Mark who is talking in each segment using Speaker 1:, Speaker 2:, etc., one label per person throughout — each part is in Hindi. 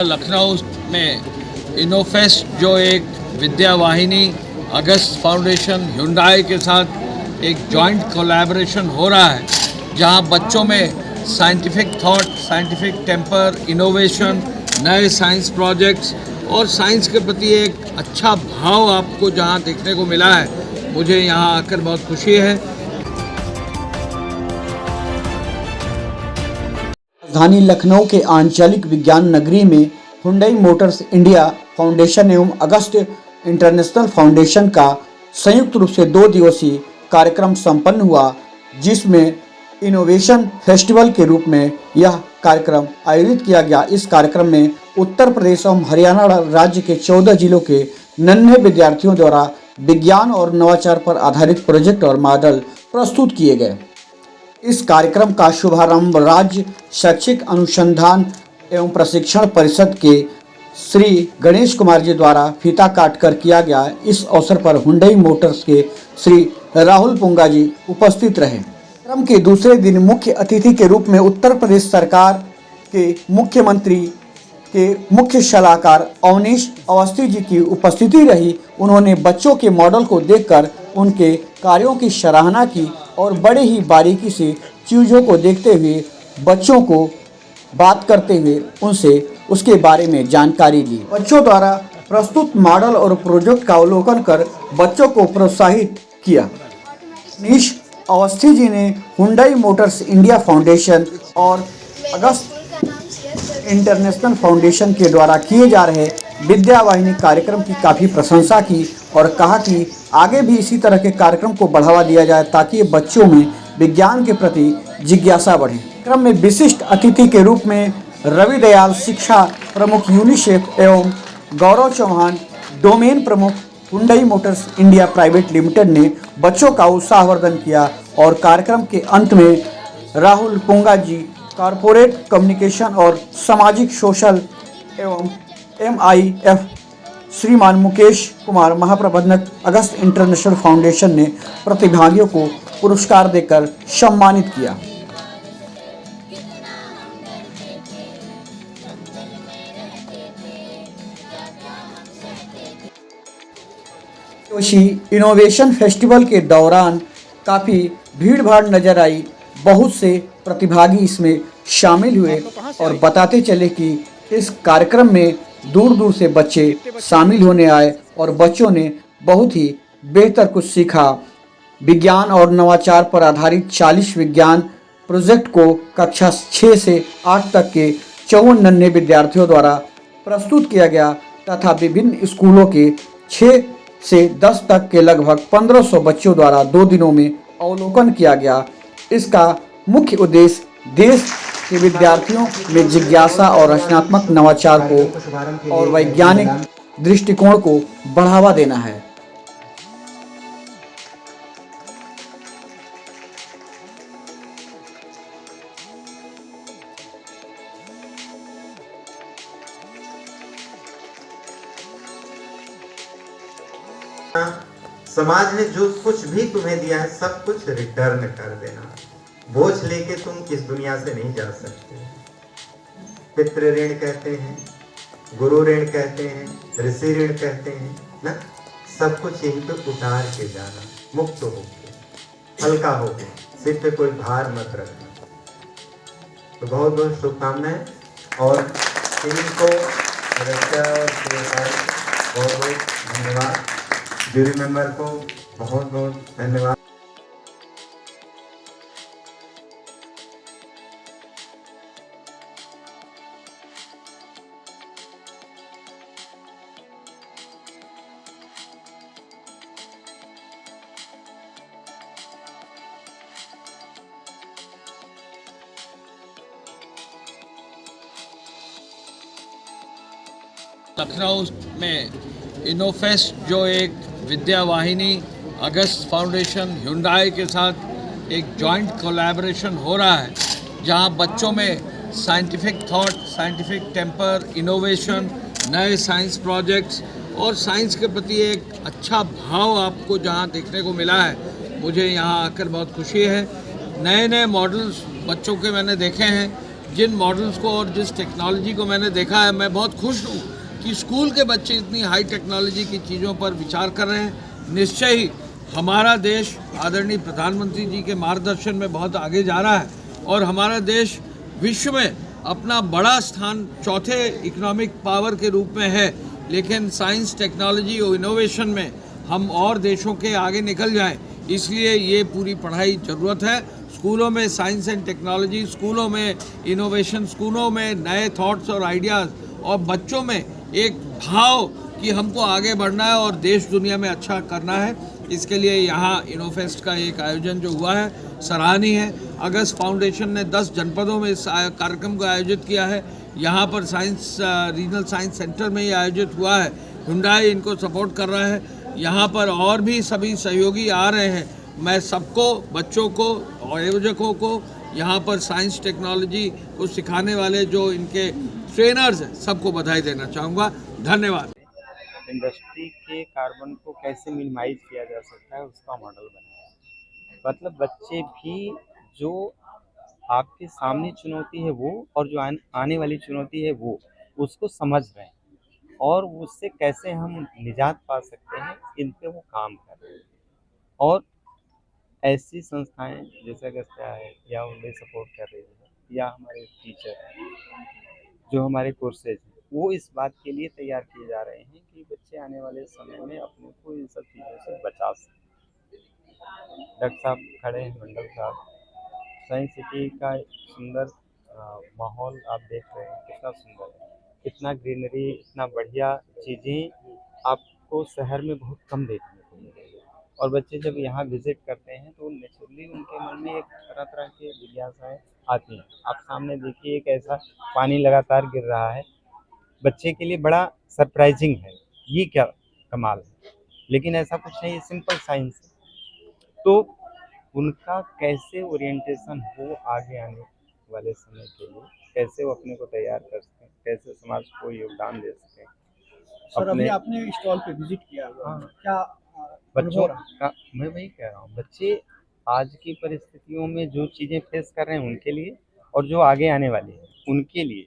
Speaker 1: लखनऊ में इनोफेस्ट जो एक विद्या वाहिनी अगस्त फाउंडेशन ह्युंडई के साथ एक जॉइंट कोलैबोरेशन हो रहा है, जहां बच्चों में scientific thought, scientific temper, innovation, नए साइंस प्रोजेक्ट्स और साइंस के प्रति एक अच्छा भाव आपको जहां देखने को मिला है, मुझे यहां आकर बहुत खुशी है।
Speaker 2: राजधानी लखनऊ के आंचलिक विज्ञान नगरी में हुंडई मोटर्स इंडिया फाउंडेशन एवं अगस्त इंटरनेशनल फाउंडेशन का संयुक्त रूप से 2 दिवसीय कार्यक्रम संपन्न हुआ, जिसमें इनोवेशन फेस्टिवल के रूप में यह कार्यक्रम आयोजित किया गया। इस कार्यक्रम में उत्तर प्रदेश एवं हरियाणा राज्य के 14 जिलों के नन्हे विद्यार्थियों द्वारा विज्ञान और नवाचार पर आधारित प्रोजेक्ट और मॉडल प्रस्तुत किए गए। इस कार्यक्रम का शुभारंभ राज्य शैक्षिक अनुसंधान एवं प्रशिक्षण परिषद के श्री गणेश कुमार जी द्वारा फीता काटकर किया गया। इस अवसर पर हुंडई मोटर्स के श्री राहुल पुंगा जी उपस्थित रहे। कार्यक्रम के दूसरे दिन मुख्य अतिथि के रूप में उत्तर प्रदेश सरकार के मुख्यमंत्री के मुख्य सलाहकार अवनीश अवस्थी जी की उपस्थिति रही। उन्होंने बच्चों के मॉडल को देखकर उनके कार्यों की सराहना की और बड़े ही बारीकी से चीज़ों को देखते हुए बच्चों को बात करते हुए उनसे उसके बारे में जानकारी ली। बच्चों द्वारा प्रस्तुत मॉडल और प्रोजेक्ट का अवलोकन कर बच्चों को प्रोत्साहित किया। अवनीश अवस्थी जी ने हुंडई मोटर्स इंडिया फाउंडेशन और अगस्त इंटरनेशनल फाउंडेशन के द्वारा किए जा रहे विद्या वाहिनी कार्यक्रम की काफ़ी प्रशंसा की और कहा कि आगे भी इसी तरह के कार्यक्रम को बढ़ावा दिया जाए, ताकि बच्चों में विज्ञान के प्रति जिज्ञासा बढ़े। कार्यक्रम में विशिष्ट अतिथि के रूप में रवि दयाल शिक्षा प्रमुख यूनिसेफ एवं गौरव चौहान डोमेन प्रमुख Hyundai Motors India private limited ने बच्चों का उत्साहवर्धन किया और कार्यक्रम के अंत में राहुल पुंगा जी कॉरपोरेट कम्युनिकेशन और सामाजिक सोशल एवं MIF श्रीमान मुकेश कुमार महाप्रबंधक अगस्त इंटरनेशनल फाउंडेशन ने प्रतिभागियों को पुरस्कार देकर सम्मानित किया। इनोवेशन फेस्टिवल के दौरान काफ़ी भीड़ भाड़ नजर आई। बहुत से प्रतिभागी इसमें शामिल हुए और बताते चले कि इस कार्यक्रम में दूर दूर से बच्चे शामिल होने आए और बच्चों ने बहुत ही बेहतर कुछ सीखा। विज्ञान और नवाचार पर आधारित 40 विज्ञान प्रोजेक्ट को कक्षा 6 से 8 तक के 54 नन्हे विद्यार्थियों द्वारा प्रस्तुत किया गया तथा विभिन्न स्कूलों के 6 से 10 तक के लगभग 1500 बच्चों द्वारा 2 दिनों में अवलोकन किया गया। इसका मुख्य उद्देश्य देश के विद्यार्थियों में जिज्ञासा और रचनात्मक नवाचार को और वैज्ञानिक दृष्टिकोण को बढ़ावा देना है।
Speaker 3: समाज ने जो कुछ भी तुम्हें दिया है सब कुछ रिटर्न कर देना। बोझ लेके तुम इस दुनिया से नहीं जा सकते। पितृ ऋण कहते हैं, गुरु ऋण कहते हैं, ऋषि ऋण कहते हैं ना, सब कुछ यहीं पे उतार के जाना, मुक्त होके, हल्का होके, सिर पे कोई भार मत रखना। तो बहुत बहुत शुभकामनाएं और इनको बहुत बहुत धन्यवाद। जूरी मेंबर को बहुत बहुत धन्यवाद।
Speaker 1: लखनऊ में इनोफेस्ट जो एक विद्या वाहिनी अगस्त फाउंडेशन ह्युंडई के साथ एक जॉइंट कोलैबोरेशन हो रहा है, जहां बच्चों में scientific thought, scientific temper, innovation, नए साइंस प्रोजेक्ट्स और साइंस के प्रति एक अच्छा भाव आपको जहां देखने को मिला है, मुझे यहां आकर बहुत खुशी है। नए नए मॉडल्स बच्चों के मैंने देखे हैं जिन मॉडल्स को और जिस टेक्नोलॉजी को मैंने देखा है, मैं बहुत खुश हूँ कि स्कूल के बच्चे इतनी हाई टेक्नोलॉजी की चीज़ों पर विचार कर रहे हैं। निश्चय ही हमारा देश आदरणीय प्रधानमंत्री जी के मार्गदर्शन में बहुत आगे जा रहा है और हमारा देश विश्व में अपना बड़ा स्थान चौथे इकोनॉमिक पावर के रूप में है, लेकिन साइंस, टेक्नोलॉजी और इनोवेशन में हम और देशों के आगे निकल जाएं, इसलिए ये पूरी पढ़ाई ज़रूरत है। स्कूलों में साइंस एंड टेक्नोलॉजी, स्कूलों में इनोवेशन, स्कूलों में नए थॉट्स और आइडियाज़ और बच्चों में एक भाव कि हमको आगे बढ़ना है और देश दुनिया में अच्छा करना है। इसके लिए यहाँ इनोफेस्ट का एक आयोजन जो हुआ है सराहनीय है। अगस्त फाउंडेशन ने 10 जनपदों में इस कार्यक्रम को आयोजित किया है। यहाँ पर साइंस रीजनल साइंस सेंटर में ये आयोजित हुआ है। हुंडई इनको सपोर्ट कर रहा है। यहाँ पर और भी सभी सहयोगी आ रहे हैं। मैं सबको, बच्चों को, आयोजकों को, यहाँ पर साइंस टेक्नोलॉजी को सिखाने वाले जो इनके ट्रेनर्स हैं, सबको बधाई देना चाहूँगा। धन्यवाद।
Speaker 4: इंडस्ट्री के कार्बन को कैसे मिनिमाइज किया जा सकता है उसका मॉडल बनाया। मतलब बच्चे भी जो आपके सामने चुनौती है वो और जो आने वाली चुनौती है वो उसको समझ रहे हैं और उससे कैसे हम निजात पा सकते हैं इन पे वो काम कर रहे हैं। और ऐसी संस्थाएं जैसे अगस्त्या है या उन्हें सपोर्ट कर रही है या हमारे टीचर जो हमारे कोर्सेज हैं वो इस बात के लिए तैयार किए जा रहे हैं कि बच्चे आने वाले समय में अपने को इन सब चीज़ों से बचा सकें। डॉक्टर साहब खड़े हैं, मंडल साहब, साइंस सिटी का सुंदर माहौल आप देख रहे हैं, कितना सुंदर है, इतना ग्रीनरी, इतना बढ़िया चीज़ें आपको शहर में बहुत कम देखने को मिलेगी। और बच्चे जब यहाँ विजिट करते हैं तो नेचुरली उनके मन में एक तरह तरह की जिज्ञासाएँ आती हैं। आप सामने देखिए एक ऐसा पानी लगातार गिर रहा है, बच्चे के लिए बड़ा सरप्राइजिंग है, ये क्या कमाल है, लेकिन ऐसा कुछ नहीं, ये सिंपल साइंस है। तो उनका कैसे ओरिएंटेशन हो आगे आने वाले समय के लिए, कैसे वो अपने को तैयार कर सकें, कैसे समाज को योगदान दे सकें।
Speaker 5: सर अभी आपने स्टॉल पे विजिट किया,
Speaker 4: हाँ,
Speaker 5: क्या
Speaker 4: बच्चों का मैं वही कह रहा हूँ, बच्चे आज की परिस्थितियों में जो चीज़ें फेस कर रहे हैं उनके लिए और जो आगे आने वाली है उनके लिए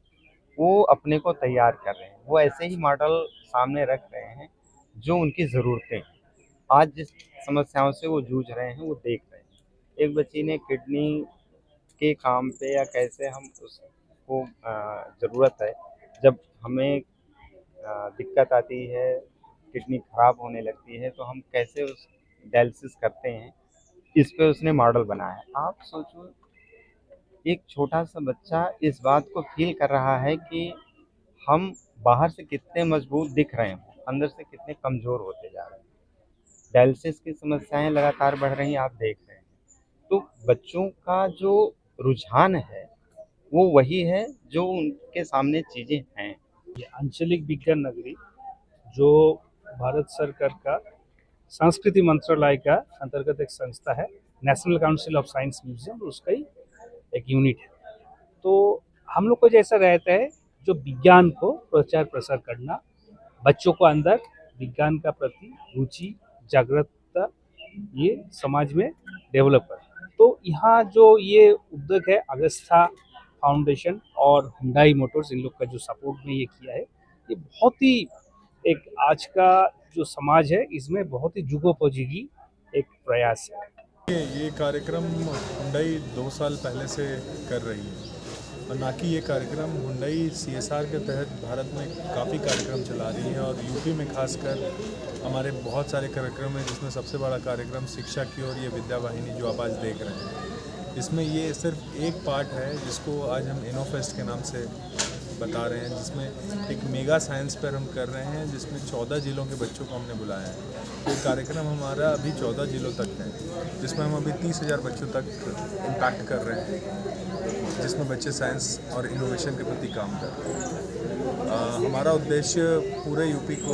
Speaker 4: वो अपने को तैयार कर रहे हैं। वो ऐसे ही मॉडल सामने रख रहे हैं जो उनकी ज़रूरतें हैं। आज जिस समस्याओं से वो जूझ रहे हैं वो देख रहे हैं। एक बच्ची ने किडनी के काम पे या कैसे हम उसको ज़रूरत है, जब हमें दिक्कत आती है, किडनी ख़राब होने लगती है तो हम कैसे उस डायलिसिस करते हैं, इस पे उसने मॉडल बनाया है। आप सोचो एक छोटा सा बच्चा इस बात को फील कर रहा है कि हम बाहर से कितने मजबूत दिख रहे हैं, अंदर से कितने कमज़ोर होते जा रहे हैं। डायलिसिस की समस्याएं लगातार बढ़ रही हैं, आप देख रहे हैं। तो बच्चों का जो रुझान है वो वही है जो उनके सामने चीज़ें हैं।
Speaker 5: ये आंचलिक विज्ञान नगरी जो भारत सरकार का संस्कृति मंत्रालय का अंतर्गत एक संस्था है, national council of science museum, उसका ही एक यूनिट है। तो हम लोग को जैसा रहता है जो विज्ञान को प्रचार प्रसार करना, बच्चों को अंदर विज्ञान का प्रति रुचि, जागरूकता ये समाज में डेवलप करना। तो यहाँ जो ये उद्योग है अगस्ता फाउंडेशन और हुंडई मोटर्स, इन लोग का जो सपोर्ट में ये किया है, ये बहुत ही एक आज का जो समाज है इसमें बहुत ही जुगोपयोगी एक प्रयास है।
Speaker 6: ये कार्यक्रम हुंडई 2 साल पहले से कर रही है और ना कि ये कार्यक्रम हुंडई CSR के तहत भारत में काफ़ी कार्यक्रम चला रही है और यूपी में खासकर हमारे बहुत सारे कार्यक्रम हैं, जिसमें सबसे बड़ा कार्यक्रम शिक्षा की और ये विद्या वाहिनी जो आप आज देख रहे हैं, इसमें ये सिर्फ एक पार्ट है जिसको आज हम इनोफेस्ट के नाम से बता रहे हैं, जिसमें एक मेगा साइंस पर हम कर रहे हैं, जिसमें 14 जिलों के बच्चों को हमने बुलाया है। ये कार्यक्रम हमारा अभी 14 जिलों तक है, जिसमें हम अभी 30,000 बच्चों तक इम्पैक्ट कर रहे हैं, जिसमें बच्चे साइंस और इनोवेशन के प्रति काम कर रहे हैं। हमारा उद्देश्य पूरे यूपी को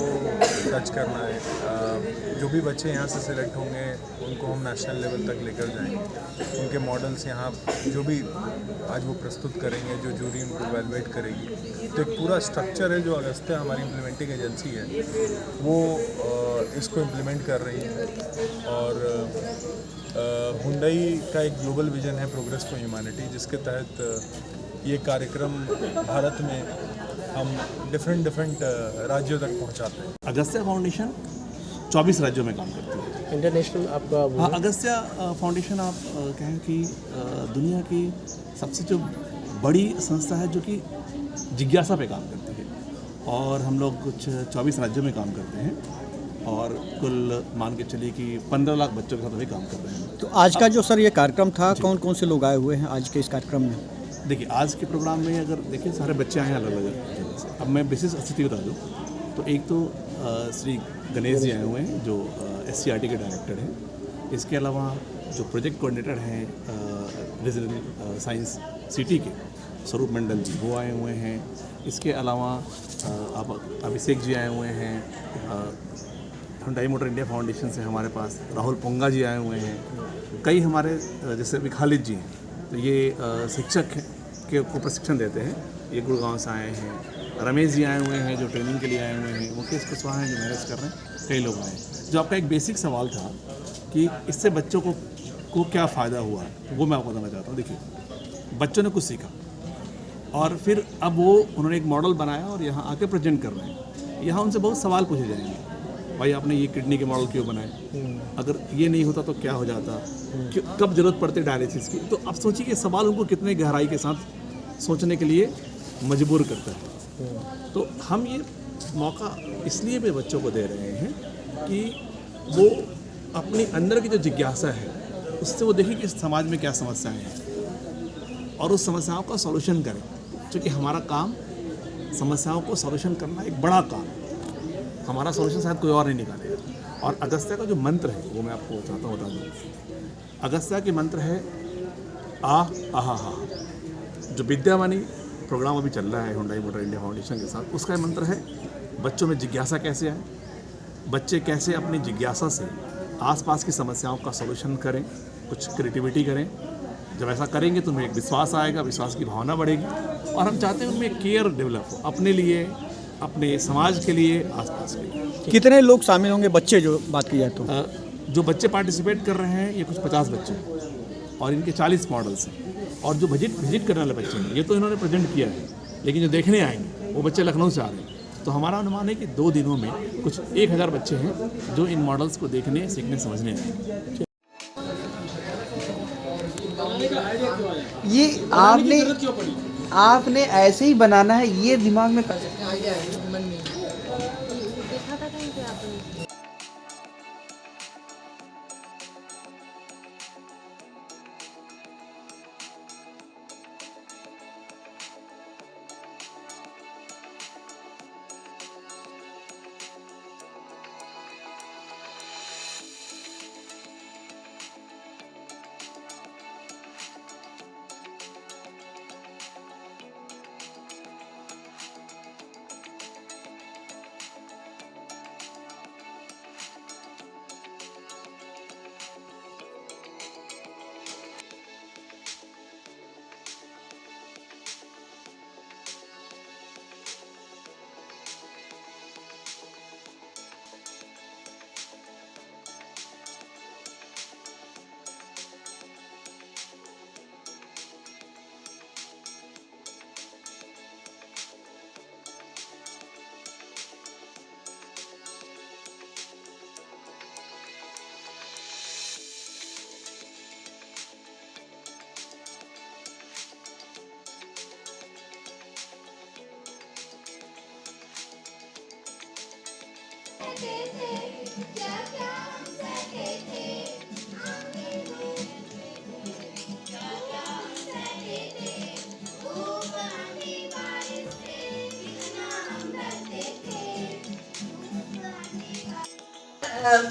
Speaker 6: टच करना है। जो भी बच्चे यहाँ से सिलेक्ट होंगे उनको हम नेशनल लेवल तक लेकर जाएंगे। उनके मॉडल्स यहाँ जो भी आज वो प्रस्तुत करेंगे, जो जूरी उनको इवैल्यूएट करेगी, तो एक पूरा स्ट्रक्चर है जो अगस्त्या हमारी इम्प्लीमेंटिंग एजेंसी है वो इसको इम्प्लीमेंट कर रही है। और हुंडई का एक ग्लोबल विजन है प्रोग्रेस फॉर ह्यूमैनिटी, जिसके तहत ये कार्यक्रम भारत में हम डिफरेंट राज्यों तक पहुंचाते हैं।
Speaker 7: अगस्त्या फाउंडेशन 24 राज्यों में काम करती है।
Speaker 8: इंटरनेशनल आपका
Speaker 7: हाँ, अगस्त्या फाउंडेशन आप कहें कि दुनिया की सबसे जो बड़ी संस्था है जो कि जिज्ञासा पे काम करती है, और हम लोग कुछ 24 राज्यों में काम करते हैं और कुल मान के चलिए कि 15 लाख बच्चों के साथ अभी काम कर रहे हैं।
Speaker 2: तो आज का जो सर ये कार्यक्रम था, कौन कौन से लोग आए हुए हैं आज के इस कार्यक्रम में?
Speaker 7: देखिए, आज के प्रोग्राम में अगर देखिए सारे बच्चे आए हैं अलग अलग जगह से। अब मैं विशेष स्थिति बता दूँ तो एक तो श्री गणेश जी आए हुए हैं जो SCRT के डायरेक्टर हैं। इसके अलावा जो प्रोजेक्ट कोऑर्डिनेटर हैं रीजनल साइंस सिटी के स्वरूप मंडल जी, वो आए हुए हैं। इसके अलावा अभिषेक जी आए हुए हैं। हुंडई मोटर इंडिया फाउंडेशन से हमारे पास राहुल पोंगा जी आए हुए हैं। कई हमारे जैसे अभी खालिद जी हैं, तो ये शिक्षक के को प्रशिक्षण देते हैं, ये गुड़गांव से आए हैं। रमेश जी आए हुए हैं जो ट्रेनिंग के लिए आए हुए हैं। मुकेश कुशवाहा हैं जो मैनेज कर रहे हैं। कई लोग आए हैं। जो आपका एक बेसिक सवाल था कि इससे बच्चों को क्या फ़ायदा हुआ है, वो मैं आपको बताना चाहता हूँ। देखिए, बच्चों ने कुछ सीखा और फिर अब वो उन्होंने एक मॉडल बनाया और यहाँ आके प्रेजेंट कर रहे हैं। यहाँ उनसे बहुत सवाल पूछे जाएंगे, भाई आपने ये किडनी के मॉडल क्यों बनाए, अगर ये नहीं होता तो क्या हो जाता, कब ज़रूरत पड़ती डायलिसिस की। तो अब सोचिए कि सवाल उनको कितने गहराई के साथ सोचने के लिए मजबूर करता है। तो हम ये मौका इसलिए भी बच्चों को दे रहे हैं कि वो अपने अंदर की जो जिज्ञासा है उससे वो देखें कि इस समाज में क्या समस्याएं हैं और उस समस्याओं का सॉल्यूशन करें। क्योंकि हमारा काम समस्याओं को सॉल्यूशन करना एक बड़ा काम, हमारा सॉल्यूशन शायद कोई और नहीं निकालेगा। और अगस्त्या का जो मंत्र है वो मैं आपको चाहता हूँ बता दूँ। अगस्त्या के मंत्र है आहा हा। जो विद्यावाणी प्रोग्राम अभी चल रहा है हुंडई मोटर इंडिया फाउंडेशन के साथ, उसका मंत्र है बच्चों में जिज्ञासा कैसे आए, बच्चे कैसे अपनी जिज्ञासा से आसपास की समस्याओं का सॉल्यूशन करें, कुछ क्रिएटिविटी करें। जब ऐसा करेंगे तो उनमें एक विश्वास आएगा, विश्वास की भावना बढ़ेगी और हम चाहते हैं उनमें केयर डेवलप हो अपने लिए, अपने समाज के लिए, आसपास के लिए।
Speaker 2: कितने लोग शामिल होंगे बच्चे जो बात की जाए तो?
Speaker 7: जो बच्चे पार्टिसिपेट कर रहे हैं ये कुछ 50 बच्चे हैं और इनके 40 मॉडल्स हैं। और जो विजिट करने वाले बच्चे हैं ये तो इन्होंने प्रेजेंट किया है, लेकिन जो देखने आएंगे वो बच्चे लखनऊ से आ रहे हैं। तो हमारा अनुमान है कि 2 दिनों में कुछ 1000 बच्चे हैं जो इन मॉडल्स को देखने, सीखने, समझने आएंगे।
Speaker 8: ये आपने ऐसे ही बनाना है, ये दिमाग में
Speaker 9: आइडिया है मन में देखा था कहीं पे आपने?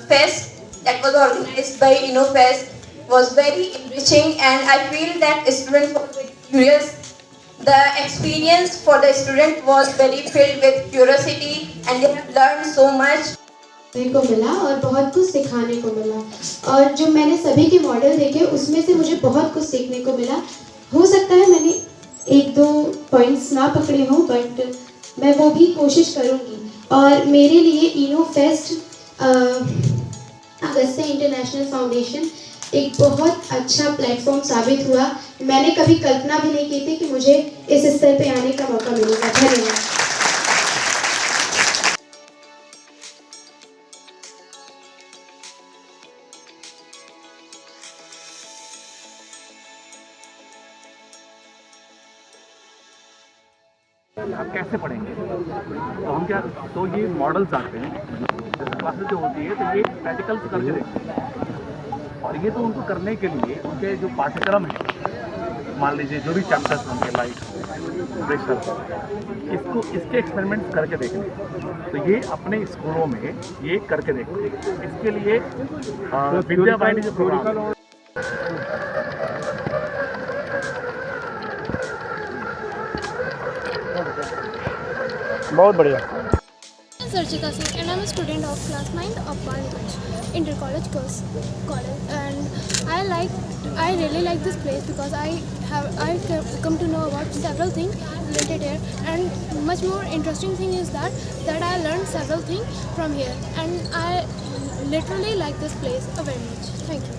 Speaker 10: Fest that was organized by InnoFest was very enriching, and I feel that students were very curious. The experience for the student was very filled with curiosity, and they have learned so much.
Speaker 11: को मिला और बहुत कुछ सिखाने को मिला, और जो मैंने सभी के मॉडल देखे उसमें से मुझे बहुत कुछ सीखने को मिला। हो सकता है मैंने 1-2 पॉइंट्स ना पकड़े हों, बट मैं वो भी कोशिश करूँगी। और मेरे लिए इनोफेस्ट अगस्त्या इंटरनेशनल फाउंडेशन एक बहुत अच्छा प्लेटफॉर्म साबित हुआ। मैंने कभी कल्पना भी नहीं की थी कि मुझे इस स्तर पे आने का मौका मिलेगा। धन्यवाद।
Speaker 7: आप कैसे पढ़ेंगे? तो हम क्या, तो ये मॉडल्स आते हैं, जैसे क्लासेस जो होती है तो ये प्रैक्टिकल्स करके देखते हैं, और ये तो उनको करने के लिए उनके जो पाठ्यक्रम है, मान लीजिए जो भी चैप्टर्स होंगे लाइक प्रेशर, इसके एक्सपेरिमेंट्स करके देखने, तो ये अपने स्कूलों में ये करके देखते हैं। इसके लिए विद्या वाहिनी जो प्रोग्राम बहुत बढ़िया।
Speaker 9: Sarchika Singh and I'm a student of class 9 of Balganj Inter College College, and I really like this place because I come to know about several things related here, and much more interesting thing is that I learned several things from here, and I literally like this place very much. Thank you.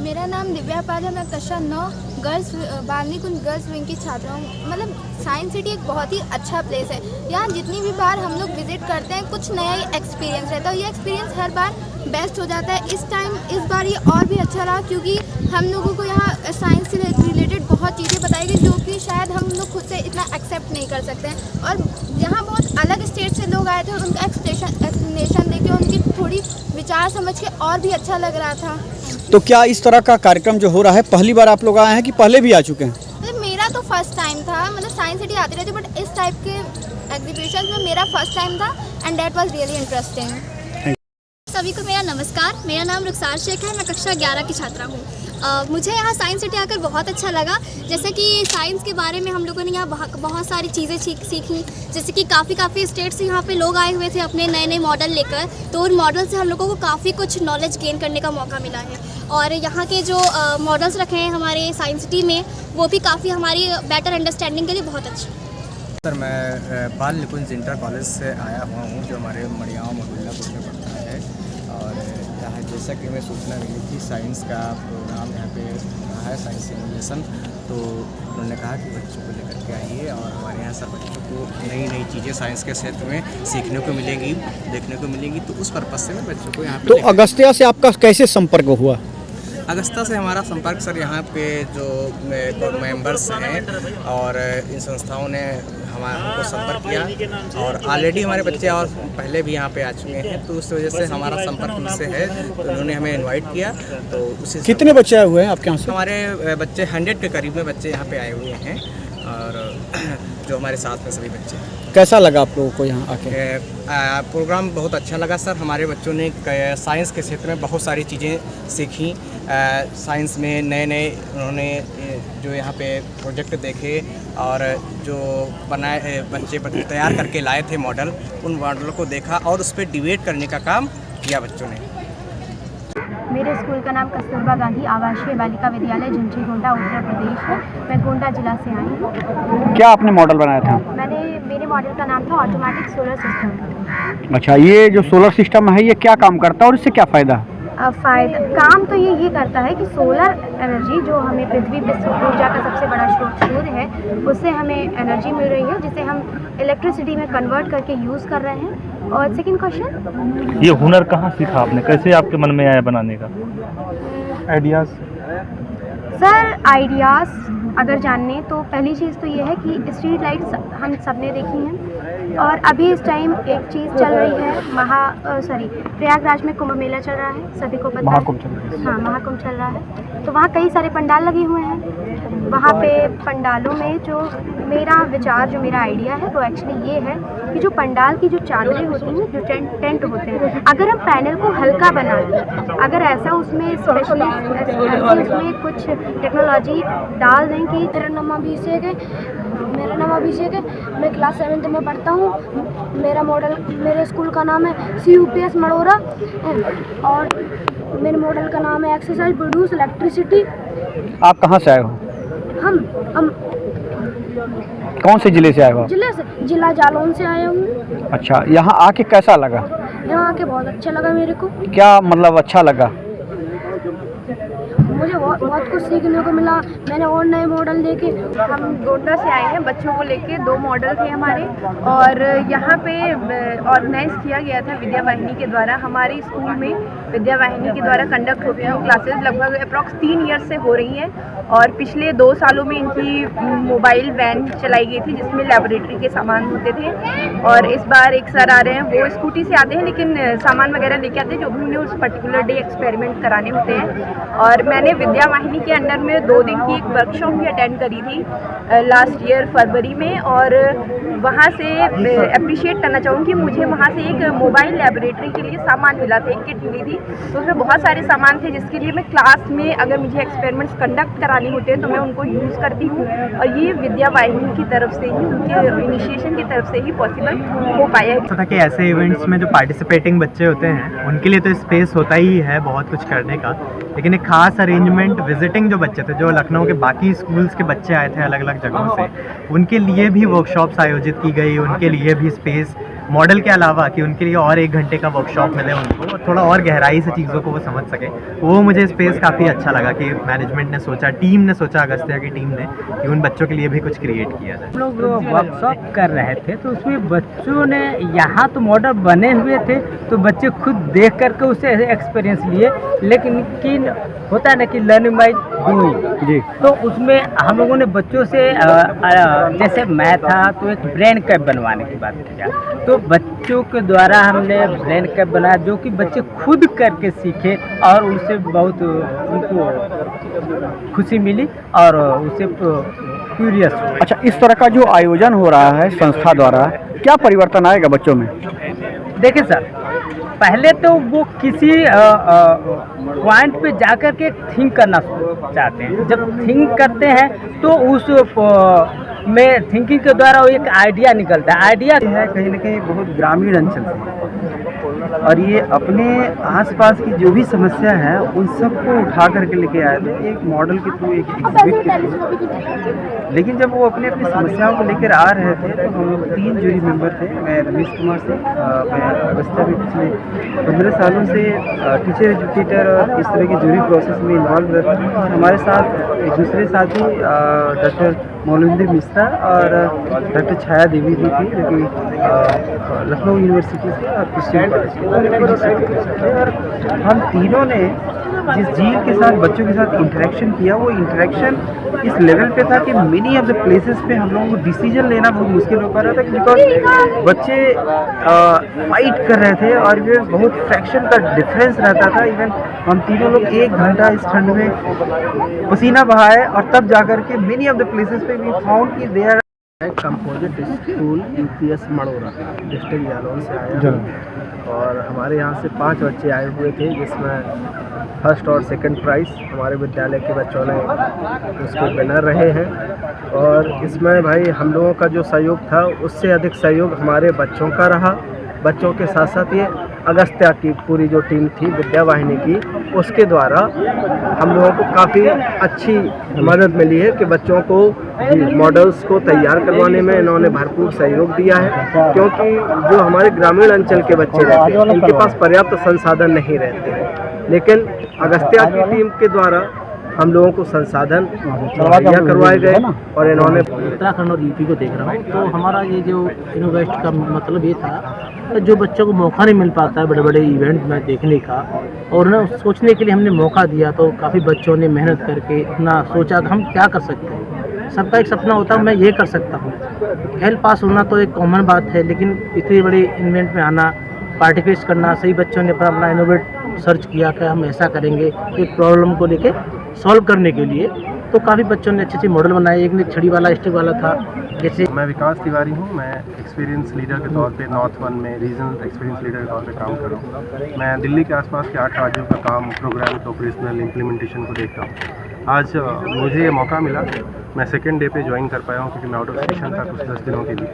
Speaker 12: मेरा नाम दिव्या पाल है। मैं कक्षा 9 गर्ल्स बालनी कुंज गर्ल्स विंग की छात्रा हूँ। मतलब साइंस सिटी एक बहुत ही अच्छा प्लेस है। यहाँ जितनी भी बार हम लोग विजिट करते हैं कुछ नया ही एक्सपीरियंस रहता है, और ये एक्सपीरियंस हर बार बेस्ट हो जाता है। इस बार ये और भी अच्छा रहा, क्योंकि हम लोगों को यहाँ साइंस से रिलेटेड बहुत चीज़ें बताई गई जो कि शायद हम लोग खुद से इतना एक्सेप्ट नहीं कर सकते हैं। और यहाँ बहुत अलग स्टेट से लोग आए थे और उनका एक्सप्लेनेशन देके उनकी थोड़ी विचार समझ के और भी अच्छा लग रहा था।
Speaker 2: तो क्या इस तरह का कार्यक्रम जो हो रहा है पहली बार आप लोग आए हैं कि पहले भी आ चुके हैं?
Speaker 12: मतलब मेरा तो फर्स्ट टाइम था। मतलब साइंस सिटी आती रहती, बट इस टाइप के एग्जीबिशन में मेरा फर्स्ट टाइम था, and that was really interesting.
Speaker 9: सभी को मेरा नमस्कार। मेरा नाम रुखसार शेख है। मैं कक्षा 11 की छात्रा हूँ। मुझे यहाँ साइंस सिटी आकर बहुत अच्छा लगा। जैसे कि साइंस के बारे में हम लोगों ने यहाँ बहुत सारी चीज़ें सीखी। जैसे कि काफ़ी स्टेट से यहाँ पे लोग आए हुए थे अपने नए नए मॉडल लेकर, तो उन मॉडल से हम लोगों को काफ़ी कुछ नॉलेज गेन करने का मौका मिला है। और यहाँ के जो मॉडल्स रखे हैं हमारे साइंस सिटी में, वो भी काफ़ी हमारी बेटर अंडरस्टैंडिंग के लिए बहुत अच्छे।
Speaker 4: सर मैं बाल निकुंज इंटर कॉलेज से आया हुआ हूँ, जो हमारे मड़ियाँव मोहल्लापुर में पड़ता है। और यहाँ जैसा कि हमें सूचना मिली थी साइंस का प्रोग्राम यहाँ पे है, साइंस सिमुलेशन, तो उन्होंने कहा कि बच्चों को लेकर के आइए, और हमारे यहाँ सब बच्चों को नई नई चीज़ें साइंस के क्षेत्र में सीखने को मिलेगी, देखने को मिलेगी। तो उस पर्पज़ से मैं बच्चों को यहाँ पे।
Speaker 2: तो अगस्त्या से आपका कैसे संपर्क हुआ?
Speaker 4: अगस्ता से हमारा संपर्क सर यहाँ पे जो मेंबर्स हैं और इन संस्थाओं ने हमको संपर्क किया, और ऑलरेडी हमारे बच्चे और पहले भी यहाँ पे आ चुके हैं, तो उस वजह से हमारा संपर्क उनसे है। तो उन्होंने हमें इनवाइट किया। तो उसी
Speaker 2: कितने बच्चे आए हुए हैं आपके यहाँ से?
Speaker 4: हमारे बच्चे 100 के करीब में बच्चे यहाँ पे आए हुए हैं, और जो हमारे साथ में सभी बच्चे।
Speaker 2: कैसा लगा आप लोगों को यहाँ आके?
Speaker 4: प्रोग्राम बहुत अच्छा लगा सर। हमारे बच्चों ने साइंस के क्षेत्र में बहुत सारी चीज़ें सीखी। साइंस में नए नए उन्होंने जो यहाँ पे प्रोजेक्ट देखे, और जो बनाए बच्चे तैयार करके लाए थे मॉडल, उन मॉडलों को देखा और उस पर डिबेट करने का काम किया बच्चों ने।
Speaker 12: मेरे स्कूल का नाम कस्तूरबा गांधी आवासीय बालिका विद्यालय झुंझुनू गोंडा उत्तर प्रदेश है। मैं गोंडा जिला से आई हूँ।
Speaker 2: क्या आपने मॉडल बनाया था?
Speaker 12: मेरे मॉडल का नाम था ऑटोमेटिक सोलर सिस्टम।
Speaker 2: अच्छा, ये जो सोलर सिस्टम है ये क्या काम करता है और इससे क्या फ़ायदा?
Speaker 12: काम तो ये करता है कि सोलर एनर्जी जो हमें पृथ्वी पे ऊर्जा का सबसे बड़ा स्रोत सूर्य है, उससे हमें एनर्जी मिल रही है, जिसे हम इलेक्ट्रिसिटी में कन्वर्ट करके यूज़ कर रहे हैं। और सेकंड क्वेश्चन,
Speaker 5: ये हुनर कहाँ सीखा आपने? कैसे आपके मन में आया बनाने का आइडियाज़?
Speaker 12: सर आइडियाज़ अगर जानने तो पहली चीज़ तो ये है कि स्ट्रीट लाइट्स हम सब ने देखी हैं, और अभी इस टाइम एक चीज़ चल रही है प्रयागराज में कुंभ मेला चल रहा है, सभी को पता है। हाँ, महाकुंभ चल रहा है, तो वहाँ कई सारे पंडाल लगे हुए हैं। वहाँ पे पंडालों में जो मेरा आइडिया है वो एक्चुअली ये है कि जो पंडाल की जो चादरें होती हैं, जो टेंट होते हैं, अगर हम पैनल को हल्का बना दें, अगर ऐसा उसमें स्पेशली उसमें कुछ टेक्नोलॉजी डाल दें कि
Speaker 9: मेरा नाम अभिषेक है। मैं क्लास 7th में पढ़ता हूँ। मेरे स्कूल का नाम है CUPS मड़ोरा, और मेरे मॉडल का नाम है एक्सरसाइज प्रोड्यूस इलेक्ट्रिसिटी।
Speaker 2: आप कहाँ से आए हो?
Speaker 9: हम
Speaker 2: कौन से जिले से आए हो?
Speaker 9: जिला जालौन से आया हूँ।
Speaker 2: अच्छा, यहाँ आके कैसा लगा?
Speaker 9: यहाँ आके बहुत अच्छा लगा मेरे को।
Speaker 2: क्या मतलब अच्छा लगा?
Speaker 12: बहुत कुछ सीखने को मिला। मैंने और नए मॉडल देखे।
Speaker 13: हम गोंडा से आए हैं, बच्चों को लेके 2 मॉडल थे हमारे, और यहाँ पे ऑर्गेनाइज किया गया था विद्या वाहिनी के द्वारा। हमारे स्कूल में विद्या वाहिनी के द्वारा कंडक्ट होती हैं क्लासेस, लगभग अप्रॉक्स 3 ईयर से हो रही हैं। और पिछले 2 सालों में इनकी मोबाइल वैन चलाई गई थी जिसमें लेबोरेटरी के सामान होते थे। और इस बार एक सर आ रहे हैं, वो स्कूटी से आते हैं लेकिन सामान वगैरह लेके आते हैं जो भी उन्हें उस पर्टिकुलर डे एक्सपेरिमेंट कराने होते हैं। और मैंने विद्या वाहिनी के अंडर में 2 दिन की एक वर्कशॉप भी अटेंड करी थी लास्ट ईयर फरवरी में, और वहाँ से अप्रिशिएट करना चाहूँगी। मुझे वहाँ से एक मोबाइल लेबोरेटरी के लिए सामान मिला था, एक किट मिली थी, तो उसमें बहुत सारे सामान थे जिसके लिए मैं क्लास में अगर मुझे एक्सपेरिमेंट्स कंडक्ट कराने होते हैं तो मैं उनको यूज़ करती हूँ। और ये विद्या वाहिनी की तरफ से ही, उनके इनिशिएशन की तरफ से ही पॉसिबल हो पाया है।
Speaker 14: था कि ऐसे इवेंट्स में जो पार्टिसिपेटिंग बच्चे होते हैं उनके लिए तो स्पेस होता ही है बहुत कुछ करने का, लेकिन एक खास अरेंजमेंट विजिटिंग जो बच्चे थे, जो लखनऊ के बाकी स्कूल्स के बच्चे आए थे अलग अलग जगहों से, उनके लिए भी वर्कशॉप्स आयोजित की गई, उनके लिए भी स्पेस मॉडल के अलावा कि उनके लिए और 1 घंटे का वर्कशॉप मिले उनको, और थोड़ा और गहराई से चीज़ों को वो समझ सके। वो मुझे स्पेस काफ़ी अच्छा लगा कि मैनेजमेंट ने सोचा, टीम ने सोचा, अगस्त्या की टीम ने, कि उन बच्चों के लिए भी कुछ क्रिएट किया जाए।
Speaker 15: हम लोग वर्कशॉप कर रहे थे तो उसमें बच्चों ने, यहाँ तो मॉडल बने हुए थे तो बच्चे खुद देख करके उसे एक्सपीरियंस लिए, लेकिन होता है ना कि लर्निंग बाय डूइंग जी, तो उसमें हम लोगों ने बच्चों से जैसे मैं था तो एक ब्रेन कैप बनवाने की बात किया, तो बच्चों के द्वारा हमने ब्रेन कैप बनाया जो कि बच्चे खुद करके सीखे और उससे बहुत उनको खुशी मिली और उससे क्यूरियस हुए।
Speaker 2: अच्छा, इस तरह का जो आयोजन हो रहा है संस्था द्वारा, क्या परिवर्तन आएगा बच्चों में?
Speaker 15: देखिए सर, पहले तो वो किसी पॉइंट पे जाकर के थिंक करना चाहते हैं। जब थिंक करते हैं तो उस में थिंकिंग के द्वारा वो एक आइडिया निकलता है। आइडिया
Speaker 8: है कहीं ना कहीं बहुत ग्रामीण अंचल से, और ये अपने आसपास की जो भी समस्या है उन सबको उठा करके लेके आए थे एक मॉडल के थ्रू, एक एग्जिबिट के थ्रू। लेकिन जब वो अपनी अपनी समस्याओं को लेकर आ रहे थे तो हम लोग 3 जूरी मेंबर थे। मैं रमेश कुमार से, मैं अगस्त्या में पिछले 15 सालों से टीचर एजुकेटर और इस तरह की जूरी प्रोसेस में इन्वॉल्व रहता हूँ। हमारे साथ एक दूसरे साथी डॉक्टर मौलवी मिश्रा और डॉक्टर छाया देवी भी थी, जो कि लखनऊ यूनिवर्सिटी से और क्रिश्चियन कॉलेज से। और हम तीनों ने जिस झील के साथ बच्चों के साथ इंटरेक्शन किया, वो इंटरेक्शन इस लेवल पे था कि मेनी ऑफ द प्लेसेस पे हम लोगों को डिसीजन लेना बहुत मुश्किल हो पा रहा था, बिकॉज बच्चे फाइट कर रहे थे और ये बहुत फ्रैक्शन का डिफरेंस रहता था। इवन हम तीनों लोग 1 घंटा इस ठंड में पसीना बहाए और तब जाकर के मेनी ऑफ द प्लेसेस पे वी फाउंड कि they are
Speaker 16: composite school UPS Madora district Jalaun से आया और हमारे यहाँ से 5 बच्चे आए हुए थे, जिसमें फर्स्ट और सेकंड प्राइज़ हमारे विद्यालय के बच्चों ने उसके विनर रहे हैं। और इसमें भाई हम लोगों का जो सहयोग था उससे अधिक सहयोग हमारे बच्चों का रहा। बच्चों के साथ साथ ये अगस्त्या की पूरी जो टीम थी विद्या वाहिनी की, उसके द्वारा हम लोगों को काफ़ी अच्छी मदद मिली है कि बच्चों को मॉडल्स को तैयार करवाने में इन्होंने भरपूर सहयोग दिया है, क्योंकि जो हमारे ग्रामीण अंचल के बच्चे रहते हैं उनके पास पर्याप्त संसाधन नहीं रहते हैं, लेकिन अगस्त्या की टीम के द्वारा हम लोगों को संसाधन मुहैया करवाए गए और इन्होंने
Speaker 17: उत्तराखंड और यूपी को देख रहा हूँ। तो हमारा ये जो इनोवेस्ट का मतलब ये था कि जो बच्चों को मौका नहीं मिल पाता है बड़े बड़े इवेंट में देखने का, और उन्हें सोचने के लिए हमने मौका दिया। तो काफ़ी बच्चों ने मेहनत करके इतना सोचा कि हम क्या कर सकते हैं। सबका एक सपना होता है मैं ये कर सकता हूँ। फेल पास होना तो एक कॉमन बात है, लेकिन इतने बड़े इवेंट में आना, पार्टिसिपेट करना, सही बच्चों ने अपना इनोवेट सर्च किया कि हम ऐसा करेंगे एक प्रॉब्लम को लेके सॉल्व करने के लिए। तो काफ़ी बच्चों ने अच्छे अच्छे मॉडल बनाए। एक ने छड़ी वाला, स्टिक वाला था। जैसे
Speaker 18: मैं विकास तिवारी हूँ, मैं एक्सपीरियंस लीडर के तौर पे नॉर्थ 1 में रीजनल एक्सपीरियंस लीडर के तौर पे काम कर रहा हूँ। मैं दिल्ली के आसपास के 8 राज्यों का काम, प्रोग्राम के ऑपरेशनल इम्प्लीमेंटेशन को देखता हूँ। आज मुझे ये मौका मिला, मैं सेकेंड डे पे ज्वाइन कर पाया हूँ क्योंकि मैं आउट ऑफ स्टेशन था कुछ 10 दिनों के लिए,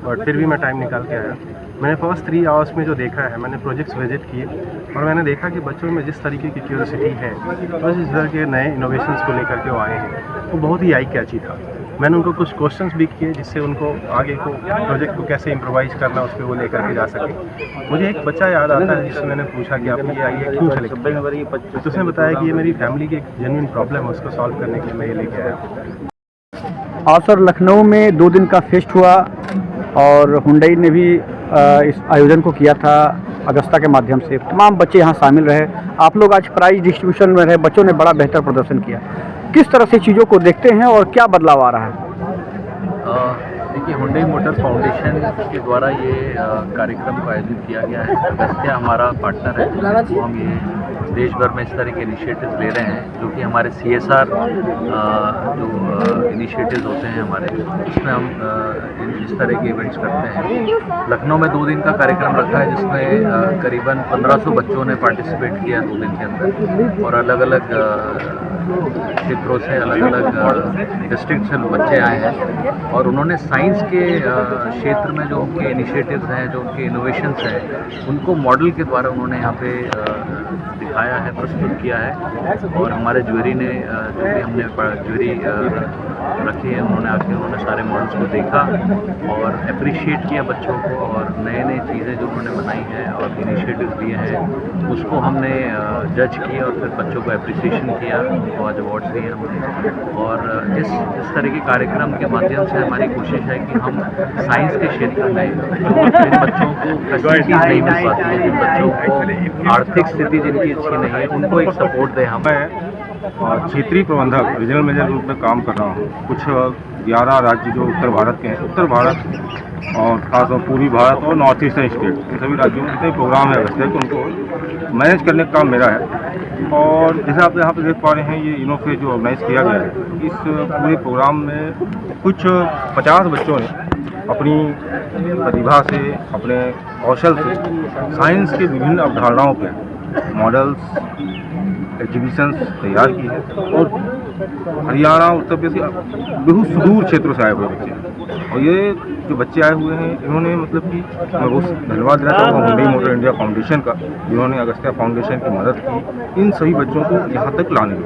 Speaker 18: और फिर भी मैं टाइम निकाल के आया। मैंने फर्स्ट 3 आवर्स में जो देखा है, मैंने प्रोजेक्ट्स विजिट किए और मैंने देखा कि बच्चों में जिस तरीके की क्यूरियोसिटी है और जिस तरह के नए इनोवेशंस को लेकर के वो आए हैं वो बहुत ही आई कैची था। मैंने उनको कुछ क्वेश्चंस भी किए जिससे उनको आगे को प्रोजेक्ट को कैसे इम्प्रोवाइज करना उस पर वो लेकर के जा सके। मुझे एक बच्चा याद आता है जिससे मैंने पूछा कि आपने ये आइए क्यों सेलेक्ट, तो उसने बताया कि ये मेरी फैमिली की एक जेन्युइन प्रॉब्लम है, उसको सॉल्व करने के लिए मैं ये लेके आया।
Speaker 2: और सर, लखनऊ में 2 दिन का फेस्ट हुआ और हुंडई ने भी इस आयोजन को किया था अगस्ता के माध्यम से। तमाम बच्चे यहाँ शामिल रहे। आप लोग आज प्राइज डिस्ट्रीब्यूशन में रहे, बच्चों ने बड़ा बेहतर प्रदर्शन किया। किस तरह से चीज़ों को देखते हैं और क्या बदलाव आ रहा है?
Speaker 19: देखिए, हुंडई मोटर्स फाउंडेशन के द्वारा ये कार्यक्रम को आयोजित किया गया है। अगस्त्या हमारा पार्टनर है, तो हम ये देश भर में इस तरह के इनिशिएटिव्स ले रहे हैं जो कि हमारे CSR जो इनिशिएटिव्स होते हैं हमारे, उसमें हम इस तरह के इवेंट्स करते हैं। लखनऊ में 2 दिन का कार्यक्रम रखा है जिसमें करीबन 1500 बच्चों ने पार्टिसिपेट किया 2 दिन के अंदर, और अलग अलग क्षेत्रों से, अलग अलग डिस्ट्रिक्ट से बच्चे आए हैं और उन्होंने साइंस के क्षेत्र में जो उनके इनिशिएटिव्स हैं, जो उनके इनोवेशंस हैं, उनको मॉडल के द्वारा उन्होंने यहाँ पे दिखाया है, प्रस्तुत किया है। और हमारे ज्यूरी ने जो भी हमने ज्यूरी रखी है, उन्होंने सारे मॉडल्स को देखा और अप्रिशिएट किया बच्चों को, और नए नए चीज़ें जो उन्होंने बनाई हैं और इनिशिएटिव्स लिए हैं उसको हमने जज किया और फिर बच्चों को अप्रिसिएशन किया, उनको आज अवार्ड्स दिए हमने। और इस तरह के कार्यक्रम के माध्यम से हमारी कोशिश है कि हम साइंस के क्षेत्र में जिन बच्चों को फैसिलिटीज नहीं मिल पाती है, जिन बच्चों को आर्थिक स्थिति जिनकी अच्छी नहीं है, उनको एक सपोर्ट दें। हम
Speaker 18: क्षेत्रीय प्रबंधक रीजनल मैनेजर रूप में काम कर रहा हूँ। कुछ 11 राज्य जो उत्तर भारत के हैं, उत्तर भारत और खासतौर पूर्वी भारत और नॉर्थ ईस्टर्न स्टेट, इन सभी राज्यों में जितने प्रोग्राम है अगस्त्या के, उनको मैनेज करने का काम मेरा है। और जैसे आप यहाँ पे देख पा रहे हैं, ये इनोफेस्ट जो ऑर्गेनाइज किया गया है, इस पूरे प्रोग्राम में कुछ 50 बच्चों ने अपनी प्रतिभा से, अपने कौशल से साइंस के विभिन्न अवधारणाओं पर मॉडल्स, एग्जीबिशंस तैयार की है। और हरियाणा, उत्तर प्रदेश के बहुत सुदूर क्षेत्रों से आए हुए बच्चे हैं। और ये जो बच्चे आए हुए हैं, इन्होंने मतलब कि मैं बहुत धन्यवाद देना चाहूँगा हुंडई मोटर इंडिया फाउंडेशन का, जिन्होंने अगस्त्या फाउंडेशन की मदद की इन सभी बच्चों को यहाँ तक लाने में।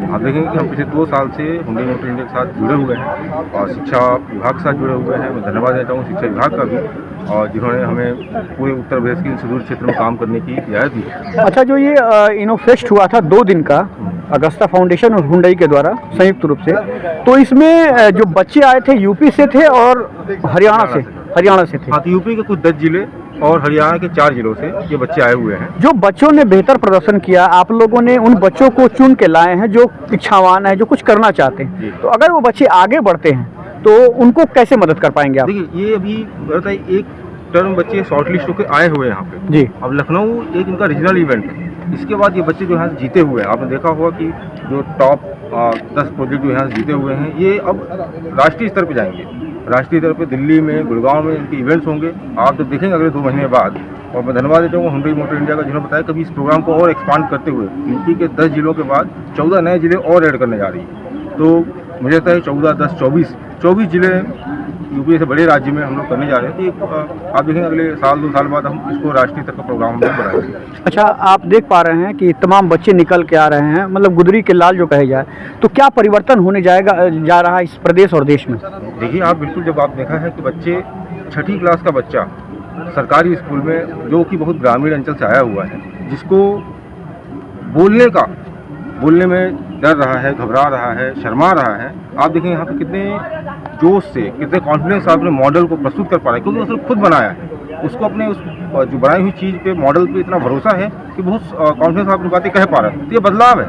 Speaker 18: आप देखेंगे कि हम पिछले 2 साल से हुंडई मोटर इंडिया के साथ जुड़े हुए हैं और शिक्षा विभाग के साथ जुड़े हुए हैं। मैं धन्यवाद देना चाहूँगा शिक्षा विभाग का भी, और जिन्होंने हमें पूरे उत्तर प्रदेश के सुदूर क्षेत्र में काम करने की रियायत दी।
Speaker 2: अच्छा, जो ये इनोफेस्ट हुआ था 2 दिन का अगस्ता फाउंडेशन और हुंडई के द्वारा संयुक्त रूप से, तो इसमें जो बच्चे आए थे यूपी से थे और हरियाणा से थे।
Speaker 18: हाँ, तो यूपी के कुछ 10 जिले और हरियाणा के 4 जिलों से ये बच्चे आए हुए हैं।
Speaker 2: जो बच्चों ने बेहतर प्रदर्शन किया, आप लोगों ने उन बच्चों को चुन के लाए हैं जो इच्छावान है, जो कुछ करना चाहते हैं। तो अगर वो बच्चे आगे बढ़ते हैं तो उनको कैसे मदद कर पाएंगे आप?
Speaker 18: देखिए, ये अभी एक टर्म बच्चे शॉर्टलिस्ट होकर आए हुए हैं यहाँ पे
Speaker 2: जी।
Speaker 18: अब लखनऊ एक इनका रीजनल इवेंट है। इसके बाद ये बच्चे जो यहाँ से जीते हुए हैं, आपने देखा होगा कि जो टॉप 10 प्रोजेक्ट जो यहाँ से जीते हुए हैं, ये अब राष्ट्रीय स्तर पे जाएंगे। राष्ट्रीय स्तर पे दिल्ली में, गुड़गांव में इनके इवेंट्स होंगे, आप जब देखेंगे अगले 2 महीने बाद। और मैं धन्यवाद देता हूँ हुंडई मोटर इंडिया का, जिन्होंने बताया कभी इस प्रोग्राम को और एक्सपांड करते हुए यूपी के 10 जिलों के बाद 14 नए जिले और ऐड करने जा रही है। तो मुझे लगता है 14, 10, 24 जिले यूपी से बड़े राज्य में हम लोग करने जा रहे हैं। तो आप देखेंगे अगले 1-2 साल बाद हम इसको राष्ट्रीय स्तर का प्रोग्राम हम लोग बनाएंगे।
Speaker 2: अच्छा, आप देख पा रहे हैं कि तमाम बच्चे निकल के आ रहे हैं, मतलब गुदरी के लाल जो कहे जाए, तो क्या परिवर्तन होने जा रहा है इस प्रदेश और देश में?
Speaker 18: देखिए, आप बिल्कुल, जब आप देखा है कि बच्चे 6ठी क्लास का बच्चा सरकारी स्कूल में, जो कि बहुत ग्रामीण अंचल से आया हुआ है, जिसको बोलने में डर रहा है, घबरा रहा है, शर्मा रहा है, आप देखें यहाँ पे कितने जोश से, कितने कॉन्फिडेंस से अपने मॉडल को प्रस्तुत कर पा रहा है, क्योंकि उसने खुद बनाया है। उसको अपने उस जो बनाई हुई चीज़ पे, मॉडल पे इतना भरोसा है कि बहुत कॉन्फिडेंस अपनी बातें कह पा रहा है। तो ये बदलाव है।